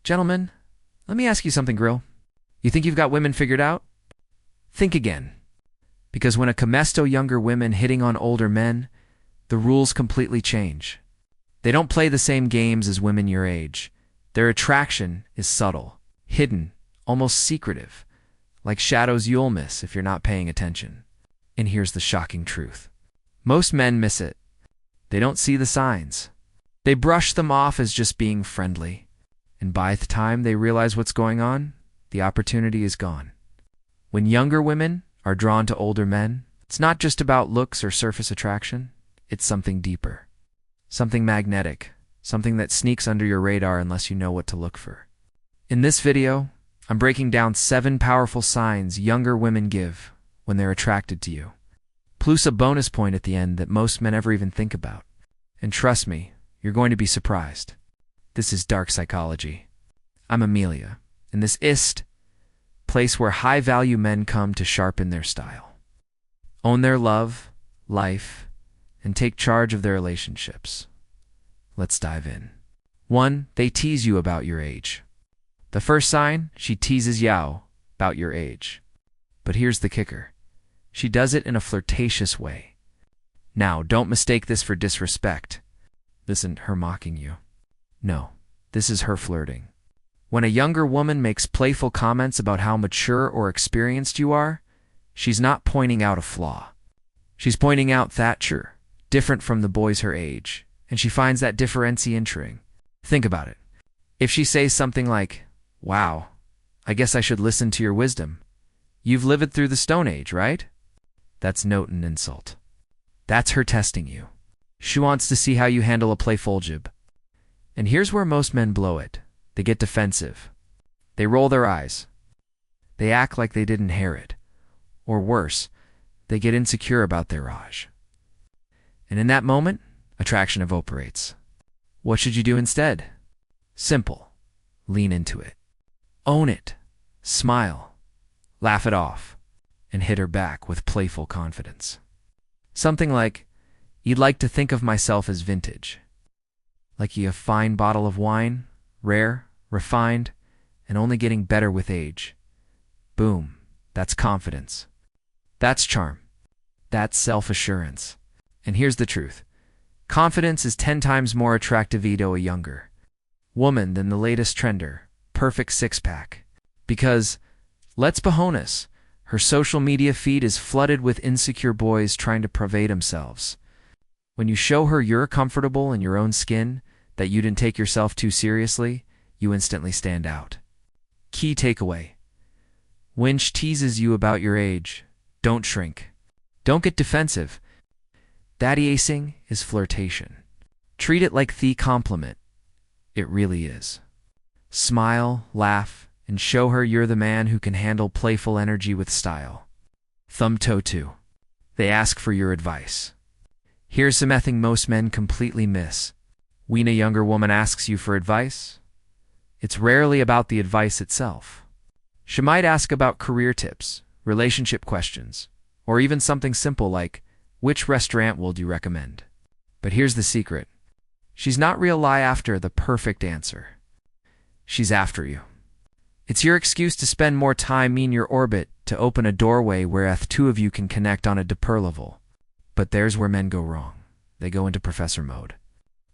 Gentlemen, let me ask you something, Grill. You think you've got women figured out? Think again. Because when a comesto younger women hitting on older men, the rules completely change. They don't play the same games as women your age. Their attraction is subtle, hidden, almost secretive, like shadows you'll miss if you're not paying attention. And here's the shocking truth. Most men miss it. They don't see the signs. They brush them off as just being friendly. And by the time they realize what's going on, the opportunity is gone. When younger women are drawn to older men, it's not just about looks or surface attraction. It's something deeper. Something magnetic. Something that sneaks under your radar unless you know what to look for. In this video, I'm breaking down 7 powerful signs younger women give when they're attracted to you. Plus a bonus point at the end that most men never even think about. And trust me, you're going to be surprised. This is dark psychology. I'm Amelia, and this ist, place where high-value men come to sharpen their style. Own their love, life, and take charge of their relationships. Let's dive in. 1. They tease you about your age. The first sign, she teases you about your age. But here's the kicker. She does it in a flirtatious way. Now, don't mistake this for disrespect. This isn't her mocking you. No, this is her flirting. When a younger woman makes playful comments about how mature or experienced you are, she's not pointing out a flaw. She's pointing out that you're different from the boys her age, and she finds that differentiating. Think about it. If she says something like, "Wow, I guess I should listen to your wisdom. You've lived through the Stone Age, right?" That's not an insult. That's her testing you. She wants to see how you handle a playful jib. And here's where most men blow it. They get defensive. They roll their eyes. They act like they didn't hear it. Or worse, they get insecure about their age. And in that moment, attraction evaporates. What should you do instead? Simple. Lean into it. Own it. Smile. Laugh it off. And hit her back with playful confidence. Something like, "You'd like to think of myself as vintage. Like a fine bottle of wine, rare, refined, and only getting better with age." Boom. That's confidence. That's charm. That's self-assurance. And here's the truth. Confidence is 10 times more attractive to a younger woman than the latest trender, perfect six-pack. Because, let's be honest, her social media feed is flooded with insecure boys trying to prove themselves. When you show her you're comfortable in your own skin, that you didn't take yourself too seriously, you instantly stand out. Key takeaway. When she teases you about your age, don't shrink. Don't get defensive. That acing is flirtation. Treat it like the compliment. It really is. Smile, laugh, and show her you're the man who can handle playful energy with style. Thumb toe 2. They ask for your advice. Here's something most men completely miss. When a younger woman asks you for advice, it's rarely about the advice itself. She might ask about career tips, relationship questions, or even something simple like, "Which restaurant would you recommend?" But here's the secret. She's not really after the perfect answer. She's after you. It's your excuse to spend more time in your orbit, to open a doorway where the two of you can connect on a deeper level. But there's where men go wrong. They go into professor mode.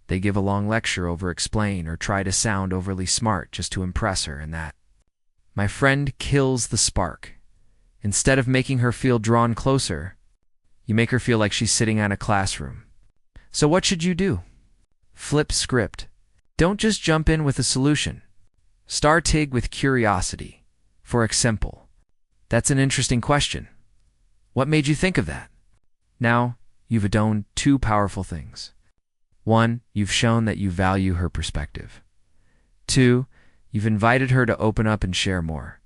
They give a long lecture over explain or try to sound overly smart just to impress her, and that, my friend, kills the spark. Instead of making her feel drawn closer, you make her feel like she's sitting in a classroom. So what should you do? Flip script. Don't just jump in with a solution. Start with curiosity. For example, "That's an interesting question. What made you think of that?" Now, you've done 2 powerful things. 1, you've shown that you value her perspective. 2, you've invited her to open up and share more.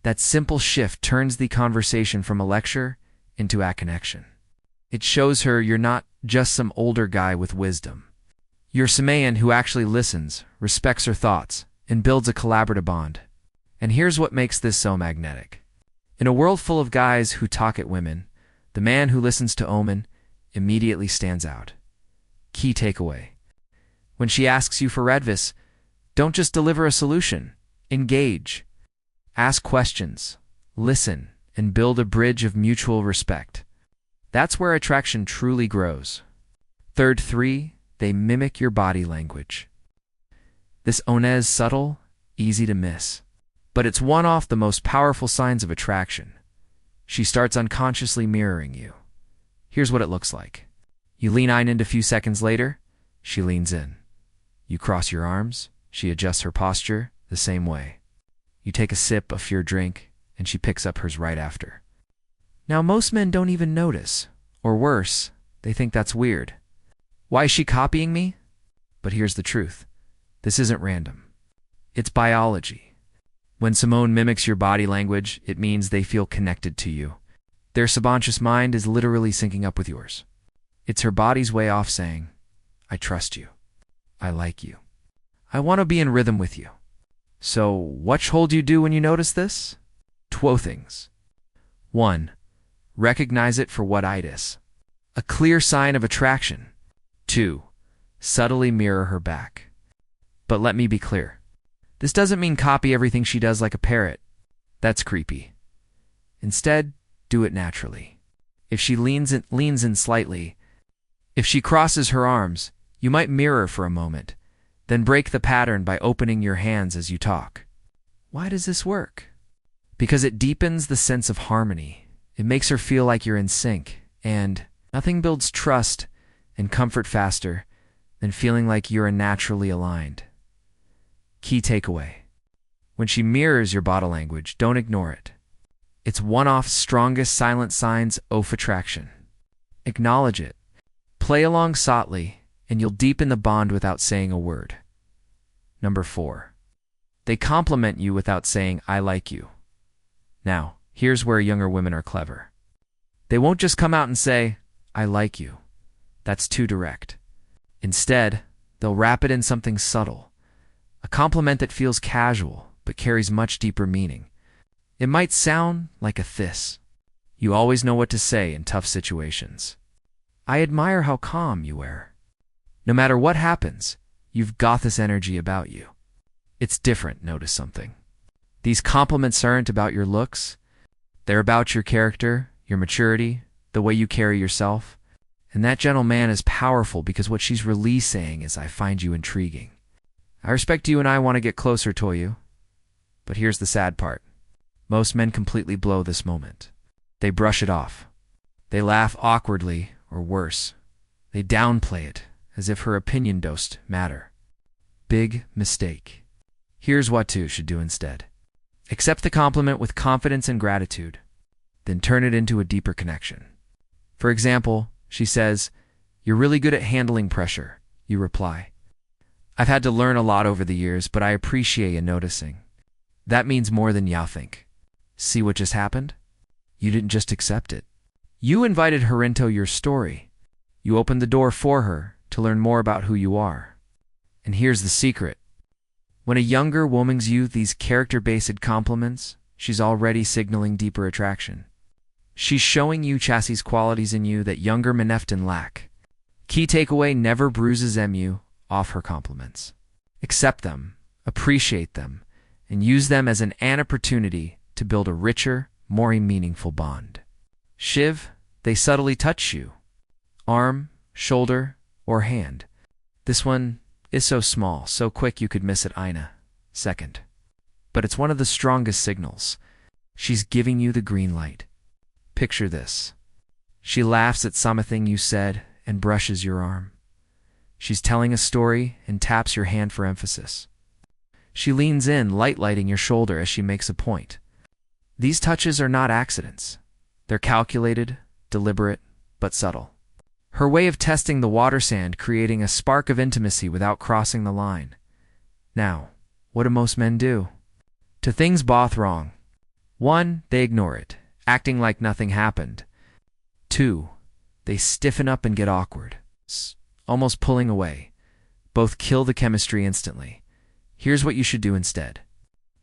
That simple shift turns the conversation from a lecture into a connection. It shows her you're not just some older guy with wisdom. You're some man who actually listens, respects her thoughts, and builds a collaborative bond. And here's what makes this so magnetic. In a world full of guys who talk at women, the man who listens to women immediately stands out. Key takeaway. When she asks you for advice, Don't just deliver a solution. Engage. Ask questions. Listen, and build a bridge of mutual respect. That's where attraction truly grows. Third, 3, they mimic your body language. This is subtle, easy to miss, but it's one of the most powerful signs of attraction. She starts unconsciously mirroring you. Here's what it looks like. You lean in, a few seconds later, she leans in. You cross your arms, she adjusts her posture the same way. You take a sip of your drink, and she picks up hers right after. Now, most men don't even notice, or worse, they think that's weird. Why is she copying me? But here's the truth. This isn't random. It's biology. When Simone mimics your body language, it means they feel connected to you. Their subconscious mind is literally syncing up with yours. It's her body's way of saying, I trust you. I like you. I want to be in rhythm with you. So, what should you do when you notice this? 2 things. 1. Recognize it for what it is. A clear sign of attraction. 2. Subtly mirror her back. But let me be clear. This doesn't mean copy everything she does like a parrot. That's creepy. Instead, do it naturally. If she leans in slightly, if she crosses her arms, you might mirror for a moment, then break the pattern by opening your hands as you talk. Why does this work? Because it deepens the sense of harmony. It makes her feel like you're in sync, and nothing builds trust and comfort faster than feeling like you're naturally aligned. Key takeaway. When she mirrors your body language, don't ignore it. It's one of strongest silent signs of attraction. Acknowledge it. Play along softly, and you'll deepen the bond without saying a word. Number 4. They compliment you without saying, I like you. Now, here's where younger women are clever. They won't just come out and say, I like you. That's too direct. Instead, they'll wrap it in something subtle. A compliment that feels casual, but carries much deeper meaning. It might sound like a this. You always know what to say in tough situations. I admire how calm you are. No matter what happens, you've got this energy about you. It's different, notice something. These compliments aren't about your looks. They're about your character, your maturity, the way you carry yourself. And that gentle man is powerful because what she's really saying is, I find you intriguing. I respect you and I want to get closer to you. But here's the sad part. Most men completely blow this moment. They brush it off. They laugh awkwardly, or worse. They downplay it, as if her opinion doesn't matter. Big mistake. Here's what you should do instead. Accept the compliment with confidence and gratitude, then turn it into a deeper connection. For example, she says, you're really good at handling pressure. You reply, I've had to learn a lot over the years, but I appreciate you noticing. That means more than you think. See what just happened? You didn't just accept it. You invited her into your story. You opened the door for her to learn more about who you are. And here's the secret. When a younger woman's use these character-based compliments, she's already signaling deeper attraction. She's showing you chassis qualities in you that younger men often lack. Key takeaway, never bruises mu off her compliments. Accept them, appreciate them, and use them as an opportunity to build a richer, more meaningful bond. Shiv, they subtly touch you. Arm, shoulder, or hand. This one is so small, so quick you could miss it in a second. But it's one of the strongest signals. She's giving you the green light. Picture this. She laughs at something you said and brushes your arm. She's telling a story and taps your hand for emphasis. She leans in, lighting your shoulder as she makes a point. These touches are not accidents. They're calculated, deliberate, but subtle. Her way of testing the water sand, creating a spark of intimacy without crossing the line. Now, what do most men do? Two things both wrong. 1, they ignore it, acting like nothing happened. 2, they stiffen up and get awkward, almost pulling away. Both kill the chemistry instantly. Here's what you should do instead.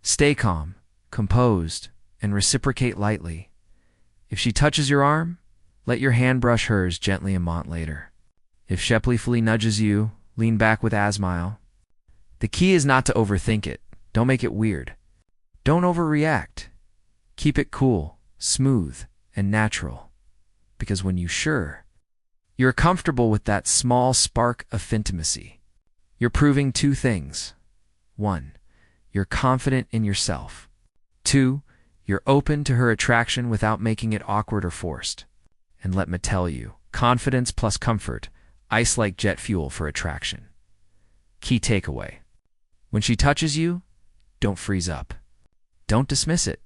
Stay calm, composed, and reciprocate lightly. If she touches your arm, let your hand brush hers gently a moment later. If she playfully nudges you, lean back with a smile. The key is not to overthink it. Don't make it weird. Don't overreact. Keep it cool, smooth, and natural. Because when you're comfortable with that small spark of intimacy, you're proving two things. 1, you're confident in yourself. 2, you're open to her attraction without making it awkward or forced. And let me tell you, confidence plus comfort, ice like jet fuel for attraction. Key takeaway. When she touches you, don't freeze up. Don't dismiss it.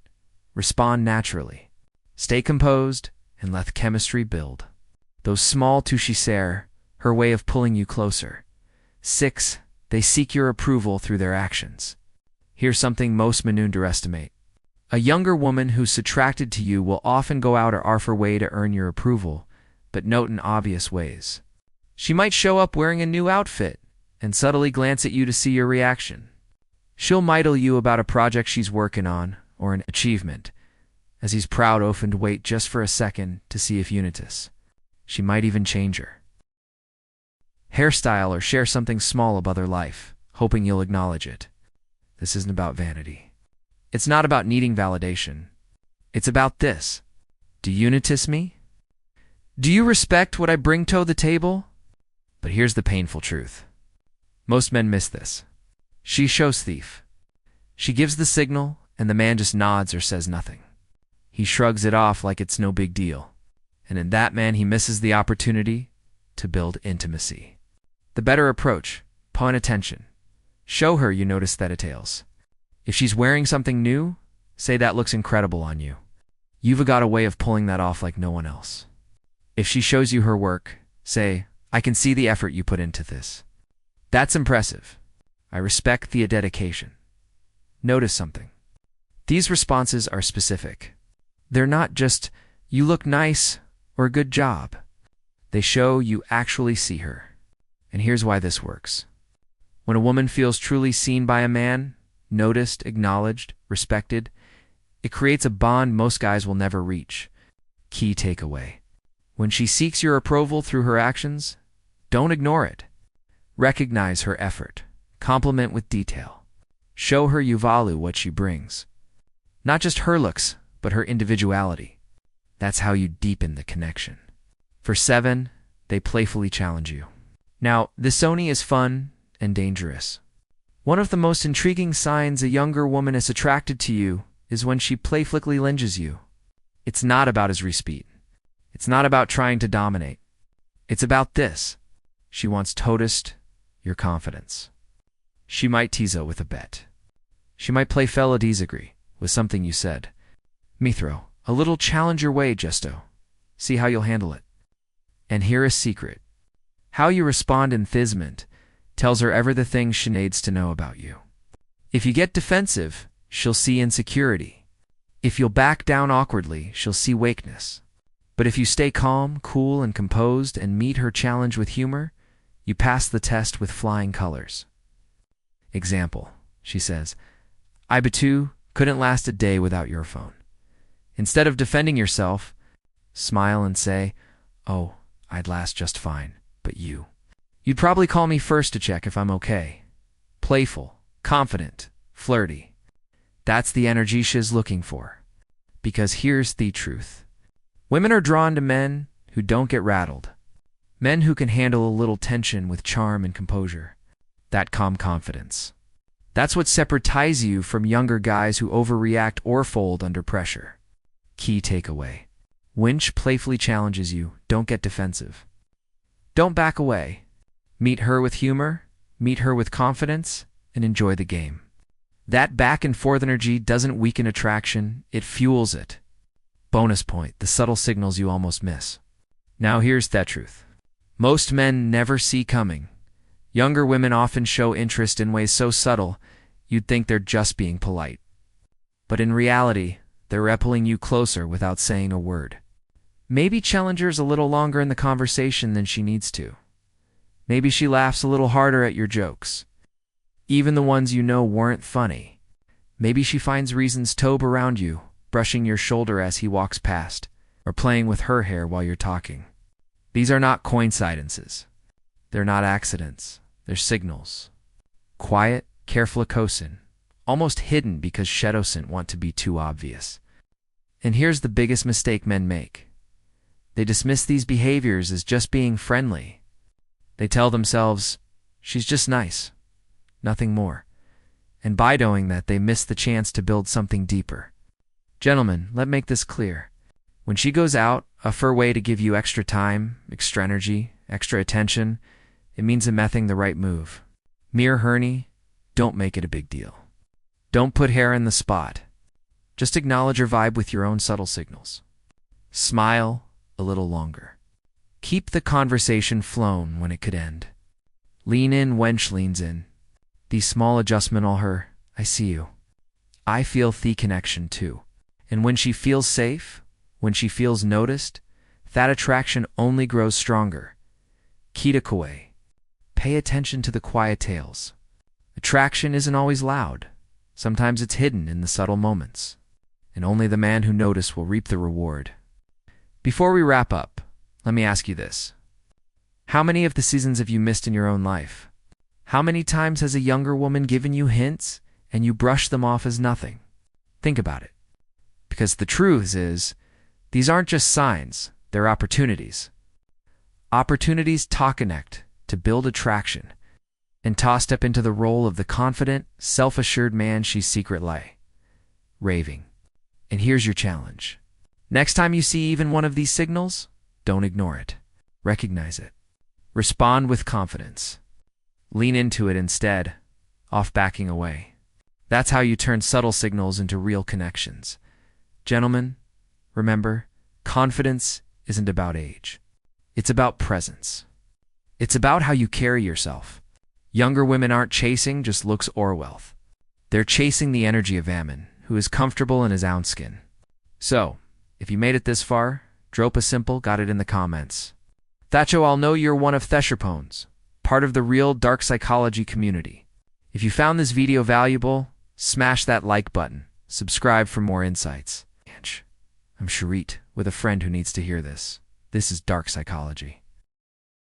Respond naturally. Stay composed and let the chemistry build. Those small touches, her way of pulling you closer. 6, they seek your approval through their actions. Here's something most men underestimate. A younger woman who's attracted to you will often go out of her way to earn your approval, but note in obvious ways. She might show up wearing a new outfit and subtly glance at you to see your reaction. She'll mittle you about a project she's working on or an achievement, as he's proud often to wait just for a second to see if you notice. She might even change her hairstyle or share something small about her life, hoping you'll acknowledge it. This isn't about vanity. It's not about needing validation. It's about this. Do you notice me? Do you respect what I bring to the table? But here's the painful truth. Most men miss this. She shows thief. She gives the signal, and the man just nods or says nothing. He shrugs it off like it's no big deal. And in that man, he misses the opportunity to build intimacy. The better approach, point attention. Show her you notice the details. If she's wearing something new, say that looks incredible on you. You've got a way of pulling that off like no one else. If she shows you her work, say, I can see the effort you put into this. That's impressive. I respect the dedication. Notice something. These responses are specific. They're not just, you look nice or good job. They show you actually see her. And here's why this works. When a woman feels truly seen by a man, noticed, acknowledged, respected, it creates a bond most guys will never reach. Key takeaway. When she seeks your approval through her actions, don't ignore it. Recognize her effort. Compliment with detail. Show her you value what she brings. Not just her looks, but her individuality. That's how you deepen the connection. For 7, they playfully challenge you. Now, this Sony is fun and dangerous. One of the most intriguing signs a younger woman is attracted to you is when she playfully lunges you. It's not about his speed. It's not about trying to dominate. It's about this. She wants to test your confidence. She might tease you with a bet. She might play fellow disagree with something you said. Me throw a little challenge your way, Justo. See how you'll handle it. And here is secret. How you respond in Thisment tells her ever the things she needs to know about you. If you get defensive, she'll see insecurity. If you'll back down awkwardly, she'll see weakness. But if you stay calm, cool, and composed and meet her challenge with humor, you pass the test with flying colors. Example, she says, I too couldn't last a day without your phone. Instead of defending yourself, smile and say, oh, I'd last just fine, but you'd probably call me first to check if I'm okay. Playful, confident, flirty. That's the energy she's looking for. Because here's the truth. Women are drawn to men who don't get rattled. Men who can handle a little tension with charm and composure. That calm confidence. That's what separates you from younger guys who overreact or fold under pressure. Key takeaway. Winch playfully challenges you, don't get defensive. Don't back away. Meet her with humor, meet her with confidence, and enjoy the game. That back and forth energy doesn't weaken attraction, it fuels it. Bonus point, the subtle signals you almost miss. Now here's the truth. Most men never see coming. Younger women often show interest in ways so subtle, you'd think they're just being polite. But in reality, they're repelling you closer without saying a word. Maybe Challenger's a little longer in the conversation than she needs to. Maybe she laughs a little harder at your jokes. Even the ones you know weren't funny. Maybe she finds reasons to tobe around you, brushing your shoulder as he walks past, or playing with her hair while you're talking. These are not coincidences. They're not accidents. They're signals. Quiet, careful, almost hidden because shedosint want to be too obvious. And here's the biggest mistake men make. They dismiss these behaviors as just being friendly. They tell themselves, she's just nice, nothing more. And by doing that, they miss the chance to build something deeper. Gentlemen, let me make this clear. When she goes out of her way to give you extra time, extra energy, extra attention, it means a mething the right move. Mere herny, don't make it a big deal. Don't put hair in the spot. Just acknowledge her vibe with your own subtle signals. Smile a little longer. Keep the conversation flown when it could end. Lean in when she leans in. These small adjustments all her, I see you. I feel the connection too. And when she feels safe, when she feels noticed, that attraction only grows stronger. Kitakue. Pay attention to the quiet tales. Attraction isn't always loud. Sometimes it's hidden in the subtle moments. And only the man who noticed will reap the reward. Before we wrap up, let me ask you this. How many of the seasons have you missed in your own life? How many times has a younger woman given you hints and you brushed them off as nothing? Think about it. Because the truth is, these aren't just signs, they're opportunities. Opportunities to connect, to build attraction, and to step into the role of the confident, self-assured man she's secretly raving. And here's your challenge. Next time you see even one of these signals, don't ignore it. Recognize it. Respond with confidence. Lean into it instead, off backing away. That's how you turn subtle signals into real connections. Gentlemen, remember, confidence isn't about age. It's about presence. It's about how you carry yourself. Younger women aren't chasing just looks or wealth. They're chasing the energy of Ammon, who is comfortable in his own skin. So, if you made it this far, drop a simple got it in the comments. Thatcho, I'll know you're one of Thesherpones, part of the real dark psychology community. If you found this video valuable, smash that like button. Subscribe for more insights. I'm Sharit, with a friend who needs to hear this. This is dark psychology.